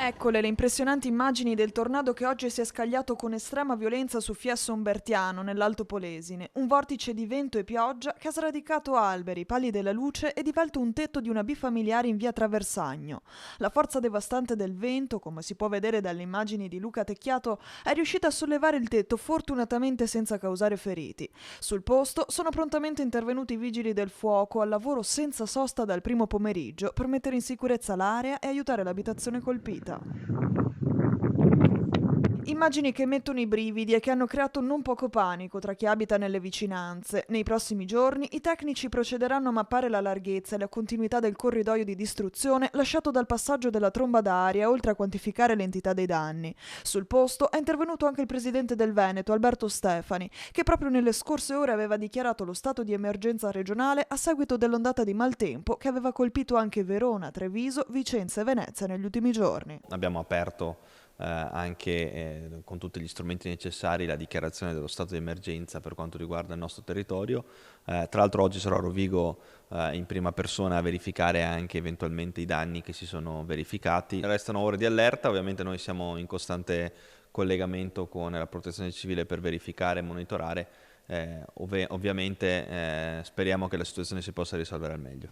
Eccole le impressionanti immagini del tornado che oggi si è scagliato con estrema violenza su Fiesso Umbertiano, nell'Alto Polesine. Un vortice di vento e pioggia che ha sradicato alberi, pali della luce e divelto un tetto di una bifamiliare in via Traversagno. La forza devastante del vento, come si può vedere dalle immagini di Luca Tecchiato, è riuscita a sollevare il tetto fortunatamente senza causare feriti. Sul posto sono prontamente intervenuti i vigili del fuoco al lavoro senza sosta dal primo pomeriggio per mettere in sicurezza l'area e aiutare l'abitazione colpita. Immagini che mettono i brividi e che hanno creato non poco panico tra chi abita nelle vicinanze. Nei prossimi giorni i tecnici procederanno a mappare la larghezza e la continuità del corridoio di distruzione lasciato dal passaggio della tromba d'aria, oltre a quantificare l'entità dei danni. Sul posto è intervenuto anche il presidente del Veneto, Alberto Stefani, che proprio nelle scorse ore aveva dichiarato lo stato di emergenza regionale a seguito dell'ondata di maltempo che aveva colpito anche Verona, Treviso, Vicenza e Venezia negli ultimi giorni. Abbiamo aperto anche con tutti gli strumenti necessari la dichiarazione dello stato di emergenza per quanto riguarda il nostro territorio. Tra l'altro oggi sarò a Rovigo in prima persona a verificare anche eventualmente i danni che si sono verificati. Restano ore di allerta, ovviamente noi siamo in costante collegamento con la Protezione Civile per verificare e monitorare. Ovviamente speriamo che la situazione si possa risolvere al meglio.